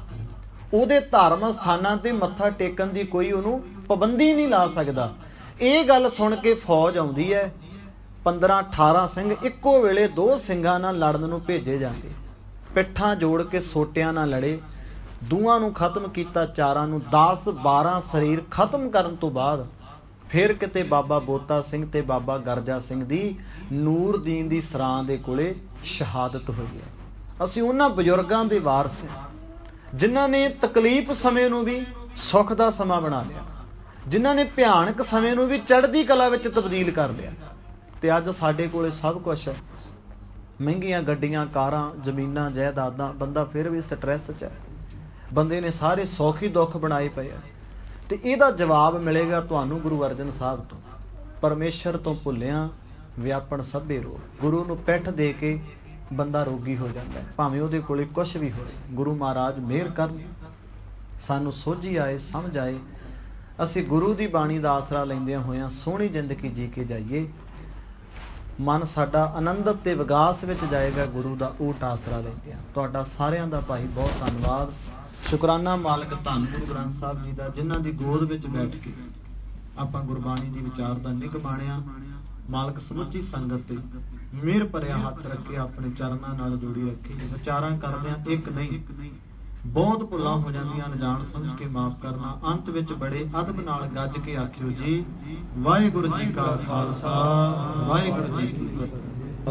ਉਹਦੇ ਧਾਰਮਿਕ ਸਥਾਨਾਂ ਤੇ ਮੱਥਾ ਟੇਕਣ ਦੀ ਕੋਈ ਉਹਨੂੰ ਪਾਬੰਦੀ ਨਹੀਂ ਲਾ ਸਕਦਾ। ਇਹ ਗੱਲ ਸੁਣ ਕੇ ਫੌਜ ਆਉਂਦੀ ਹੈ, 15-18 ਸਿੰਘ ਇੱਕੋ ਵੇਲੇ ਦੋ ਸਿੰਘਾਂ ਨਾਲ ਲੜਨ ਨੂੰ ਭੇਜੇ ਜਾਂਦੇ। ਪਿੱਠਾਂ ਜੋੜ ਕੇ ਸੋਟਿਆਂ ਨਾਲ ਲੜੇ, ਦੂਆਂ ਨੂੰ ਖਤਮ ਕੀਤਾ, ਚਾਰਾਂ ਨੂੰ 10-12 ਸਰੀਰ ਖਤਮ ਕਰਨ ਤੋਂ ਬਾਅਦ ਫਿਰ ਕਿਤੇ ਬਾਬਾ ਬੋਤਾ ਸਿੰਘ ਤੇ ਬਾਬਾ ਗਰਜਾ ਸਿੰਘ ਦੀ ਨੂਰਦੀਨ ਦੀ ਸਰਾਂ ਦੇ ਕੋਲੇ ਸ਼ਹਾਦਤ ਹੋਈ ਹੈ। ਅਸੀਂ ਉਹਨਾਂ ਬਜ਼ੁਰਗਾਂ ਦੇ ਵਾਰਸ ਹਾਂ ਜਿਨ੍ਹਾਂ ਨੇ ਤਕਲੀਫ ਸਮੇਂ ਨੂੰ ਵੀ ਸੁੱਖ ਦਾ ਸਮਾਂ ਬਣਾ ਲਿਆ, ਜਿਨ੍ਹਾਂ ਨੇ ਭਿਆਨਕ ਸਮੇਂ ਨੂੰ ਵੀ ਚੜ੍ਹਦੀ ਕਲਾ ਵਿੱਚ ਤਬਦੀਲ ਕਰ ਲਿਆ। ਤੇ ਅੱਜ ਸਾਡੇ ਕੋਲੇ ਸਭ ਕੁਝ ਹੈ, ਮਹਿੰਗੀਆਂ ਗੱਡੀਆਂ, ਕਾਰਾਂ, ਜ਼ਮੀਨਾਂ, ਜਾਇਦਾਦਾਂ, ਬੰਦਾ ਫਿਰ ਵੀ ਸਟ੍ਰੈਸ 'ਚ ਹੈ। ਬੰਦੇ ਨੇ ਸਾਰੇ ਸੌਖੀ ਦੁੱਖ ਬਣਾਏ ਪਏ ਆ। ਤੇ ਇਹਦਾ ਜਵਾਬ ਮਿਲੇਗਾ ਤੁਹਾਨੂੰ ਗੁਰੂ ਅਰਜਨ ਸਾਹਿਬ ਤੋਂ। ਪਰਮੇਸ਼ਰ ਤੋਂ ਭੁੱਲਿਆ ਵਿਆਪਣ ਸਭੇ ਰੋਗ। ਗੁਰੂ ਨੂੰ ਪਿੱਠ ਦੇ ਕੇ ਬੰਦਾ ਰੋਗੀ ਹੋ ਜਾਂਦਾ, ਭਾਵੇਂ ਉਹਦੇ ਕੋਲੇ ਕੁਛ ਵੀ ਹੋਵੇ। ਗੁਰੂ ਮਹਾਰਾਜ ਮਿਹਰ ਕਰਨ, ਸਾਨੂੰ ਸੋਝੀ ਆਏ, ਸਮਝ ਆਏ, ਅਸੀਂ ਗੁਰੂ ਦੀ ਬਾਣੀ ਦਾ ਆਸਰਾ ਲੈਂਦਿਆਂ ਹੋਇਆਂ ਸੋਹਣੀ ਜ਼ਿੰਦਗੀ ਜੀ ਕੇ ਜਾਈਏ। ਮਨ ਸਾਡਾ ਆਨੰਦ ਤੇ ਵਿਕਾਸ ਵਿੱਚ ਜਾਏਗਾ ਗੁਰੂ ਦਾ ਓਟ ਆਸਰਾ ਲੈਂਦਿਆਂ। ਤੁਹਾਡਾ ਸਾਰਿਆਂ ਦਾ ਭਾਈ ਬਹੁਤ ਧੰਨਵਾਦ। ਸ਼ੁਕਰਾਨਾ ਮਾਲਕ ਧੰਨ ਗੁਰੂ ਗ੍ਰੰਥ ਸਾਹਿਬ ਜੀ ਦਾ, ਜਿਨ੍ਹਾਂ ਦੀ ਗੋਦ ਵਿੱਚ ਬੈਠ ਕੇ ਆਪਾਂ ਗੁਰਬਾਣੀ ਦੀ ਵਿਚਾਰ ਦਾ ਨਿੱਘ ਬਾਣਿਆ। ਮਾਲਕ ਸਮੁੱਚੀ ਸੰਗਤ ਤੇ ਮਿਹਰ ਭਰਿਆ ਹੱਥ ਰੱਖੇ, ਆਪਣੇ ਚਰਨਾਂ ਨਾਲ ਜੋੜੀ ਰੱਖੇ। ਵਿਚਾਰਾਂ ਕਰਦਿਆਂ ਇੱਕ ਨਹੀਂ ਬਹੁਤ ਭੁੱਲਾਂ ਹੋ ਜਾਂਦੀਆਂ, ਅਣਜਾਣ ਸਮਝ ਕੇ ਮਾਫ ਕਰਨਾ। ਅੰਤ ਵਿੱਚ ਬੜੇ ਅਦਬ ਨਾਲ ਗੱਜ ਕੇ ਆਖਿਓ ਜੀ, ਵਾਹਿਗੁਰੂ ਜੀ ਕਾ ਖਾਲਸਾ, ਵਾਹਿਗੁਰੂ ਜੀ ਕੀ ਫਤਿਹ।